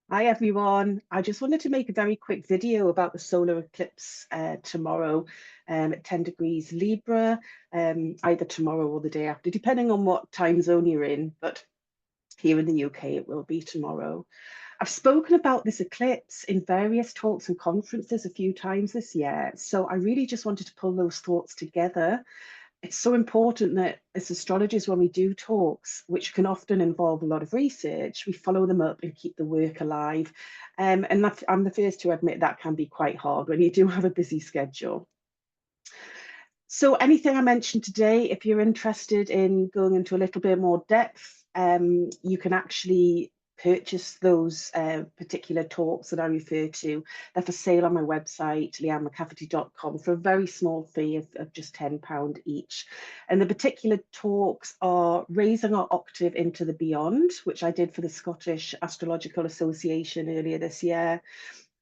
Hi everyone. I just wanted to make a very quick video about the solar eclipse tomorrow at 10 degrees Libra, either tomorrow or the day after, depending on what time zone you're in. But here in the UK, it will be tomorrow. I've spoken about this eclipse in various talks and conferences a few times this year. So I really just wanted to pull those thoughts together. It's so important that as astrologers, when we do talks, which can often involve a lot of research, we follow them up and keep the work alive. And I'm the first to admit that can be quite hard when you do have a busy schedule. So anything I mentioned today, if you're interested in going into a little bit more depth, you can actually purchase those particular talks that I refer to. They're for sale on my website, liannemcafferty.com, for a very small fee of just £10 each. And the particular talks are Raising Our Octave into the Beyond, which I did for the Scottish Astrological Association earlier this year,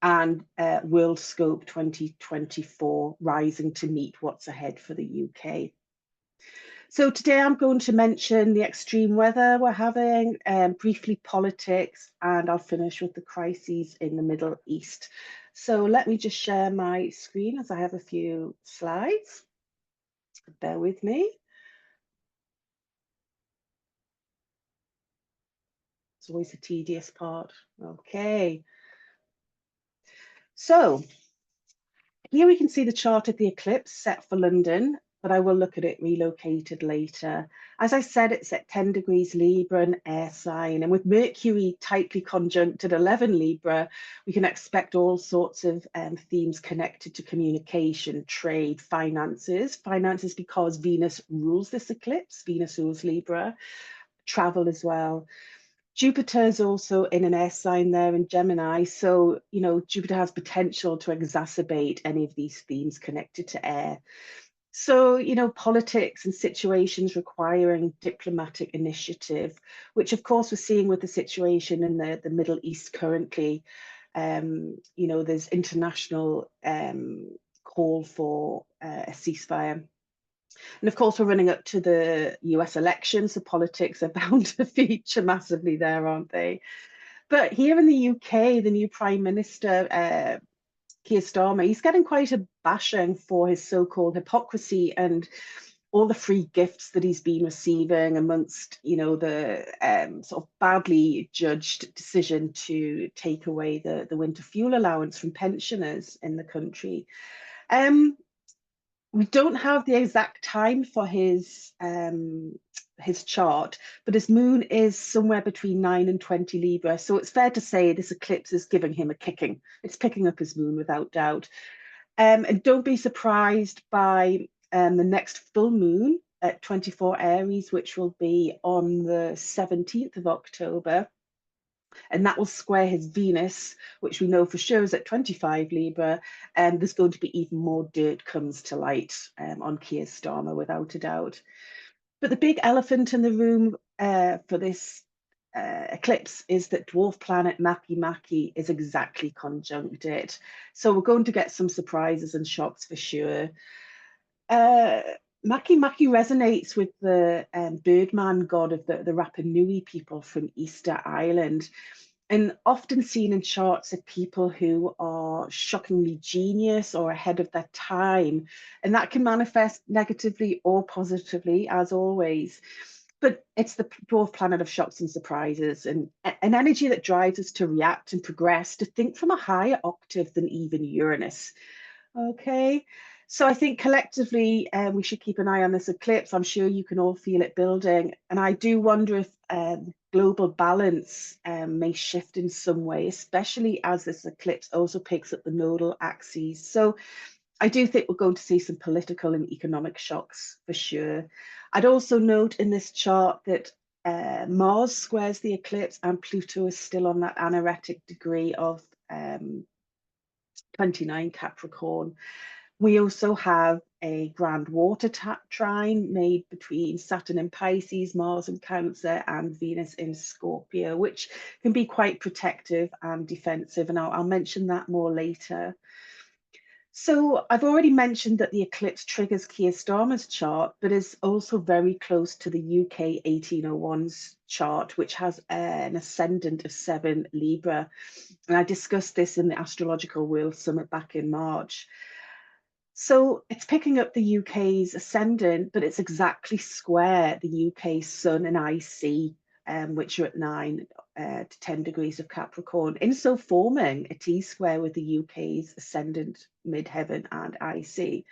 and World Scope 2024, Rising to Meet What's Ahead for the UK. So today I'm going to mention the extreme weather we're having, briefly politics, and I'll finish with the crises in the Middle East. So let me just share my screen as I have a few slides. Bear with me. It's always a tedious part. Okay. So here we can see the chart of the eclipse set for London, but I will look at it relocated later. As I said, it's at 10 degrees Libra, an air sign, and with Mercury tightly conjunct at 11 Libra, we can expect all sorts of themes connected to communication, trade, finances. Finances because Venus rules this eclipse, Venus rules Libra, travel as well. Jupiter is also in an air sign there in Gemini. So, Jupiter has potential to exacerbate any of these themes connected to air. So, politics and situations requiring diplomatic initiative, which of course we're seeing with the situation in the Middle East currently. There's international call for a ceasefire. And of course, we're running up to the US elections, so politics are bound to feature massively there, aren't they? But here in the UK, the new Prime Minister, Keir Starmer, he's getting quite a bashing for his so-called hypocrisy and all the free gifts that he's been receiving amongst, the sort of badly judged decision to take away the winter fuel allowance from pensioners in the country. We don't have the exact time for his chart, but his moon is somewhere between 9 and 20 Libra. So it's fair to say this eclipse is giving him a kicking. It's picking up his moon without doubt. And don't be surprised by the next full moon at 24 Aries, which will be on the 17th of October. And that will square his Venus, which we know for sure is at 25 Libra, and there's going to be even more dirt comes to light on Keir Starmer, without a doubt. But the big elephant in the room for this eclipse is that dwarf planet Makemake is exactly conjunct it. So we're going to get some surprises and shocks for sure. Makemake resonates with the Birdman god of the Rapa Nui people from Easter Island, and often seen in charts of people who are shockingly genius or ahead of their time. And that can manifest negatively or positively, as always. But it's the dwarf planet of shocks and surprises, and an energy that drives us to react and progress, to think from a higher octave than even Uranus. Okay. So I think collectively we should keep an eye on this eclipse. I'm sure you can all feel it building. And I do wonder if global balance may shift in some way, especially as this eclipse also picks up the nodal axes. So I do think we're going to see some political and economic shocks for sure. I'd also note in this chart that Mars squares the eclipse and Pluto is still on that anaretic degree of 29 Capricorn. We also have a grand water trine made between Saturn in Pisces, Mars in Cancer, and Venus in Scorpio, which can be quite protective and defensive. And I'll mention that more later. So I've already mentioned that the eclipse triggers Keir Starmer's chart, but is also very close to the UK 1801's chart, which has an ascendant of 7 Libra. And I discussed this in the Astrological World Summit back in March. So it's picking up the UK's ascendant, but it's exactly square the UK Sun and IC, which are at 9 to 10 degrees of Capricorn, in so forming a T-square with the UK's ascendant, midheaven and IC.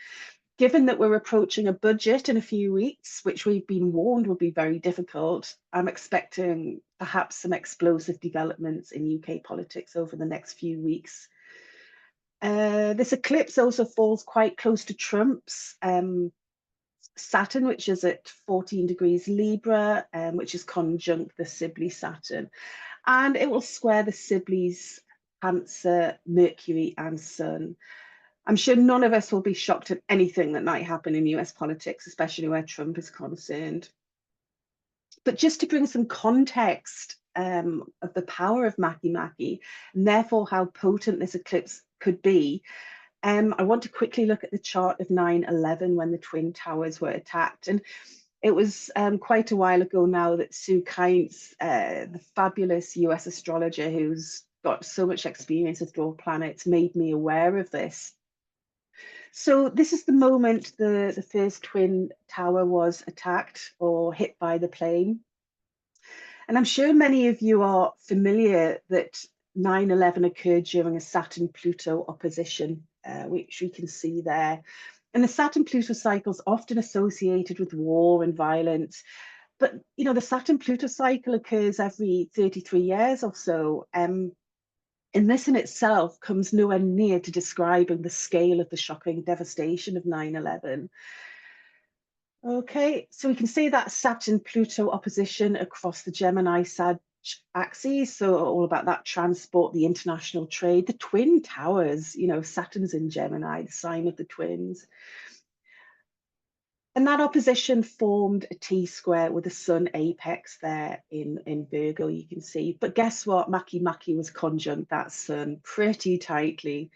Given that we're approaching a budget in a few weeks, which we've been warned will be very difficult, I'm expecting perhaps some explosive developments in UK politics over the next few weeks. This eclipse also falls quite close to Trump's Saturn, which is at 14 degrees Libra, which is conjunct the Sibley Saturn. And it will square the Sibley's Cancer, Mercury and Sun. I'm sure none of us will be shocked at anything that might happen in US politics, especially where Trump is concerned. But just to bring some context of the power of Makemake, and therefore how potent this eclipse could be, I want to quickly look at the chart of 9/11 when the Twin Towers were attacked. And it was quite a while ago now that Sue Kienz, the fabulous US astrologer who's got so much experience with dual planets, made me aware of this. So this is the moment the first Twin Tower was attacked or hit by the plane. And I'm sure many of you are familiar that 9/11 occurred during a Saturn-Pluto opposition, which we can see there. And the Saturn-Pluto cycle is often associated with war and violence. But, you know, the Saturn-Pluto cycle occurs every 33 years or so. And this in itself comes nowhere near to describing the scale of the shocking devastation of 9/11. Okay, so we can see that Saturn-Pluto opposition across the Gemini-Sag axis, so all about that transport, the international trade, the twin towers, you know, Saturn's in Gemini, the sign of the twins. And that opposition formed a T-square with the Sun apex there in Virgo, you can see. But guess what? Makemake was conjunct that Sun pretty tightly.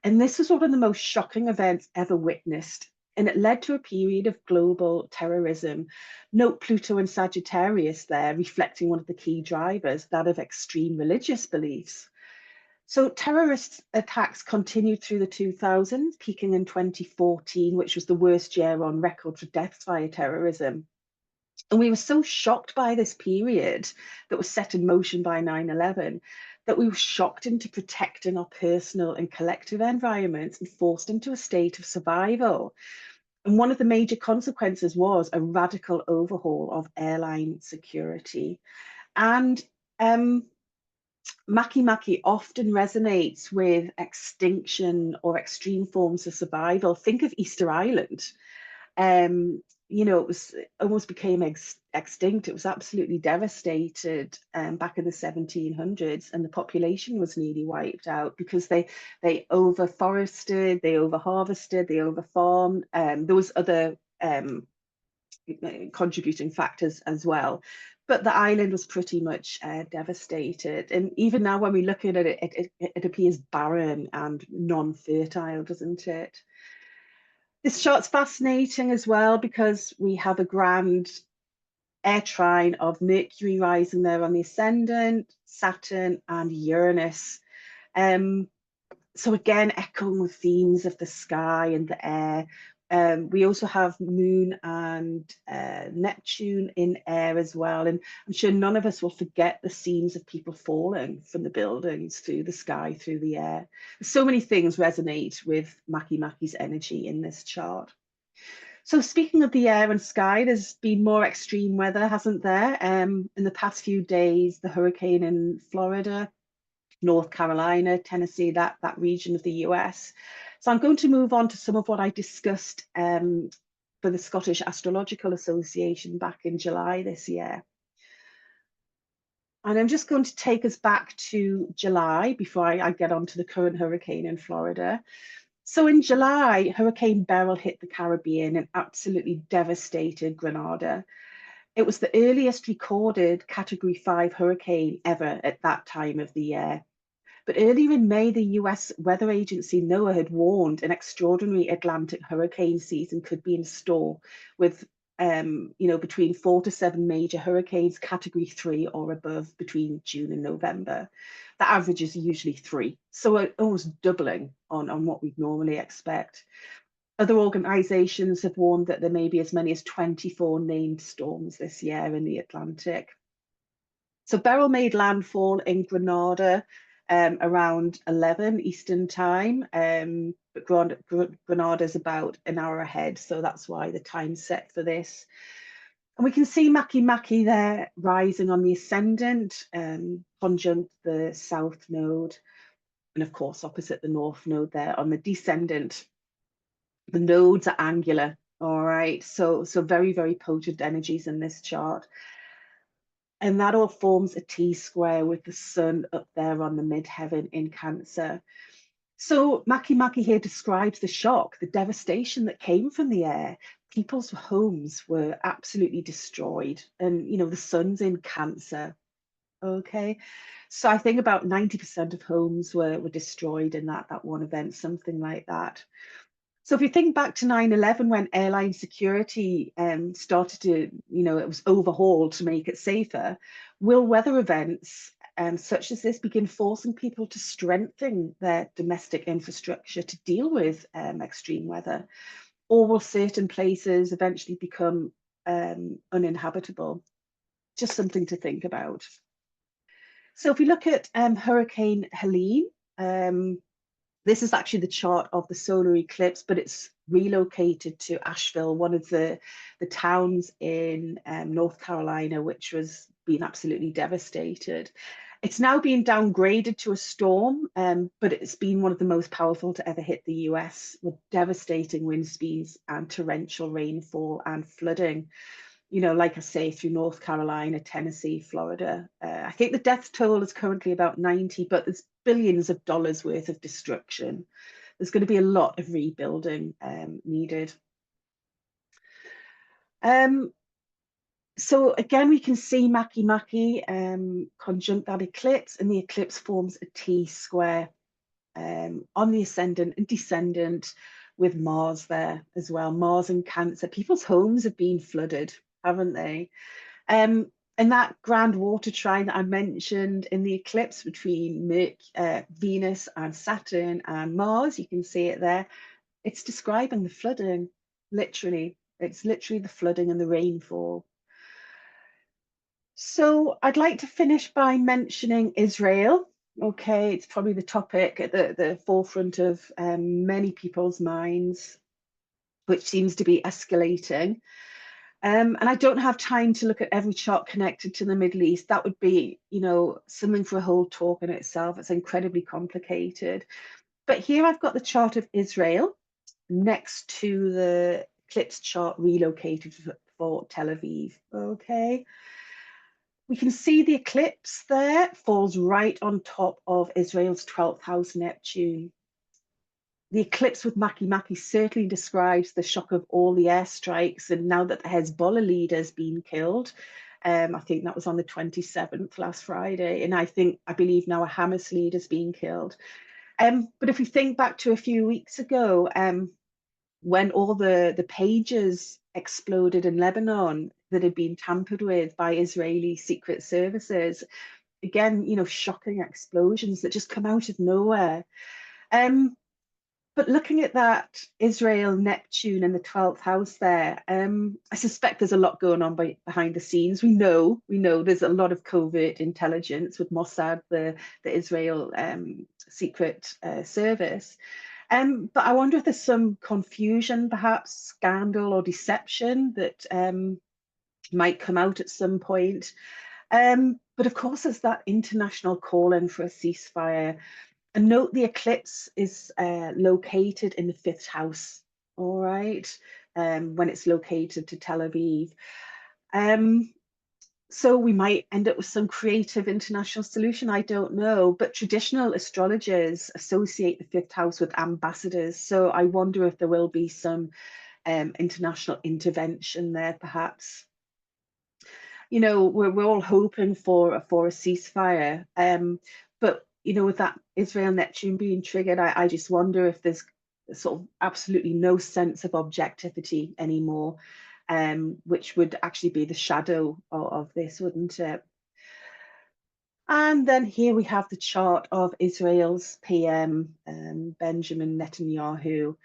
And this was one of the most shocking events ever witnessed. And it led to a period of global terrorism. Note Pluto and Sagittarius there, reflecting one of the key drivers, that of extreme religious beliefs. So terrorist attacks continued through the 2000s, peaking in 2014, which was the worst year on record for deaths via terrorism. And we were so shocked by this period that was set in motion by 9/11 that we were shocked into protecting our personal and collective environments and forced into a state of survival. And one of the major consequences was a radical overhaul of airline security. And Makemake often resonates with extinction or extreme forms of survival. Think of Easter Island. You know, it almost became extinct. It was absolutely devastated back in the 1700s, and the population was nearly wiped out because they overforested, they overharvested, they overfarmed. There was other contributing factors as well. But the island was pretty much devastated. And even now, when we look at it, it appears barren and non-fertile, doesn't it? This chart's fascinating as well because we have a grand air trine of Mercury rising there on the ascendant, Saturn and Uranus. So again, echoing the themes of the sky and the air. We also have Moon and Neptune in air as well. And I'm sure none of us will forget the scenes of people falling from the buildings through the sky, through the air. So many things resonate with Makemake's energy in this chart. So speaking of the air and sky, there's been more extreme weather, hasn't there? In the past few days, the hurricane in Florida, North Carolina, Tennessee, that region of the US. So I'm going to move on to some of what I discussed for the Scottish Astrological Association back in July this year. And I'm just going to take us back to July before I get on to the current hurricane in Florida. So in July, Hurricane Beryl hit the Caribbean and absolutely devastated Grenada. It was the earliest recorded Category 5 hurricane ever at that time of the year. But earlier in May, the US weather agency NOAA had warned an extraordinary Atlantic hurricane season could be in store, with between 4 to 7 major hurricanes, category 3 or above, between June and November. The average is usually 3, so almost doubling on what we'd normally expect. Other organisations have warned that there may be as many as 24 named storms this year in the Atlantic. So Beryl made landfall in Grenada around 11 Eastern time, but Grenada's about an hour ahead, so that's why the time's set for this. And we can see Makemake there rising on the ascendant, conjunct the south node, and of course opposite the north node there on the descendant. The nodes are angular, all right? So very, very potent energies in this chart. And that all forms a T-square with the sun up there on the midheaven in Cancer. So Makemake here describes the shock, the devastation that came from the air. People's homes were absolutely destroyed. And, the sun's in Cancer, okay? So I think about 90% of homes were destroyed in that one event, something like that. So if you think back to 9/11, when airline security started to, it was overhauled to make it safer, will weather events such as this begin forcing people to strengthen their domestic infrastructure to deal with extreme weather? Or will certain places eventually become uninhabitable? Just something to think about. So if we look at Hurricane Helene, this is actually the chart of the solar eclipse, but it's relocated to Asheville, one of the towns in North Carolina, which was being absolutely devastated. It's now been downgraded to a storm, but it's been one of the most powerful to ever hit the US, with devastating wind speeds and torrential rainfall and flooding. Like I say, through North Carolina, Tennessee, Florida. I think the death toll is currently about 90, but there's billions of dollars worth of destruction. There's going to be a lot of rebuilding needed. So again, we can see Makemake conjunct that eclipse, and the eclipse forms a T-square on the ascendant and descendant, with Mars there as well. Mars and Cancer. People's homes have been flooded, haven't they? And that grand water trine that I mentioned in the eclipse between Venus and Saturn and Mars, you can see it there. It's describing the flooding, literally. It's literally the flooding and the rainfall. So I'd like to finish by mentioning Israel. Okay, it's probably the topic at the forefront of many people's minds, which seems to be escalating. And I don't have time to look at every chart connected to the Middle East. That would be, something for a whole talk in itself. It's incredibly complicated. But here I've got the chart of Israel next to the eclipse chart relocated for Tel Aviv. Okay. We can see the eclipse there falls right on top of Israel's 12th house Neptune. The eclipse with Makemake certainly describes the shock of all the airstrikes, and now that the Hezbollah leader's been killed, I think that was on the 27th last Friday, and I believe now a Hamas leader's been killed. But if we think back to a few weeks ago, when all the pages exploded in Lebanon that had been tampered with by Israeli secret services, again, shocking explosions that just come out of nowhere. But looking at that Israel, Neptune, and the 12th house there, I suspect there's a lot going on behind the scenes. We know there's a lot of covert intelligence with Mossad, the Israel secret service. But I wonder if there's some confusion, perhaps scandal or deception that might come out at some point. But of course, there's that international call-in for a ceasefire. And note the eclipse is located in the 5th house, all right, when it's located to Tel Aviv. So we might end up with some creative international solution, I don't know, but traditional astrologers associate the 5th house with ambassadors. So I wonder if there will be some international intervention there, perhaps. We're all hoping for a ceasefire, but you know, with that Israel Neptune being triggered, I just wonder if there's sort of absolutely no sense of objectivity anymore, which would actually be the shadow of this, wouldn't it? And then here we have the chart of Israel's PM, Benjamin Netanyahu.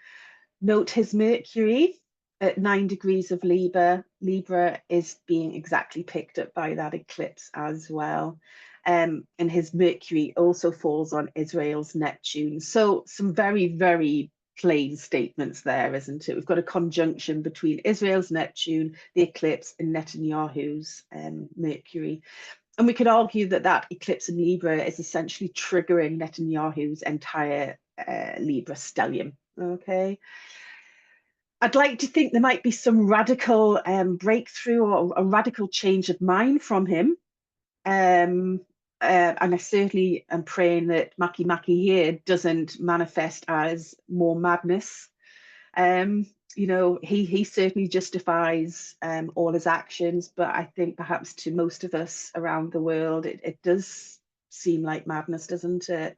Note his Mercury at 9 degrees of Libra. Libra is being exactly picked up by that eclipse as well. And his Mercury also falls on Israel's Neptune. So some very, very plain statements there, isn't it? We've got a conjunction between Israel's Neptune, the eclipse, and Netanyahu's Mercury. And we could argue that that eclipse in Libra is essentially triggering Netanyahu's entire Libra stellium. Okay. I'd like to think there might be some radical breakthrough or a radical change of mind from him. And I certainly am praying that Maki Maki here doesn't manifest as more madness. You know, he certainly justifies all his actions, but I think perhaps to most of us around the world, it does seem like madness, doesn't it?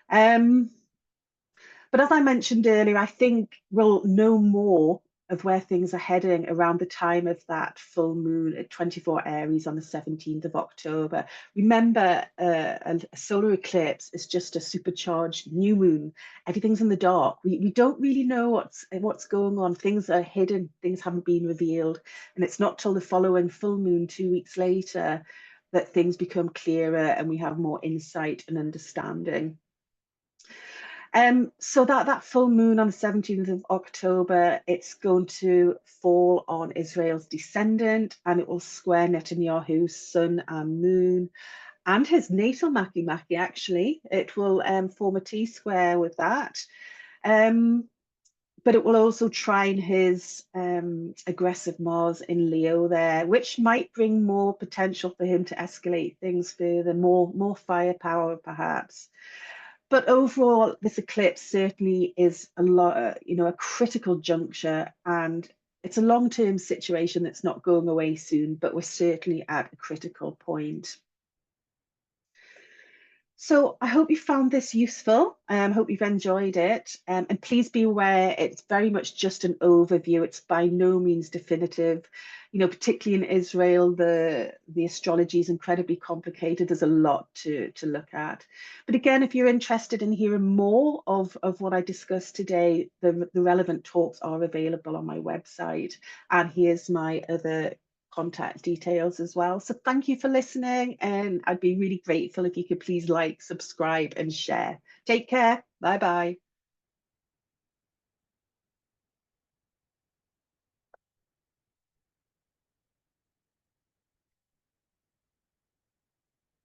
But as I mentioned earlier, I think we'll know more of where things are heading around the time of that full moon at 24 Aries on the 17th of October. Remember, a solar eclipse is just a supercharged new moon. Everything's in the dark. We don't really know what's going on. Things are hidden. Things haven't been revealed. And it's not till the following full moon 2 weeks later that things become clearer and we have more insight and understanding. So that full moon on the 17th of October, it's going to fall on Israel's descendant, and it will square Netanyahu's sun and moon and his natal Maki Maki, actually. It will form a T-square with that. But it will also trine his aggressive Mars in Leo there, which might bring more potential for him to escalate things further, more firepower perhaps. But overall, this eclipse certainly is a critical juncture, and it's a long-term situation that's not going away soon, but we're certainly at a critical point. So I hope you found this useful. I hope you've enjoyed it. And please be aware, it's very much just an overview. It's by no means definitive. You know, particularly in Israel, the astrology is incredibly complicated. There's a lot to look at. But again, if you're interested in hearing more of what I discussed today, the relevant talks are available on my website. And here's my other contact details as well. So thank you for listening, and I'd be really grateful if you could please like, subscribe and share. Take care. Bye bye.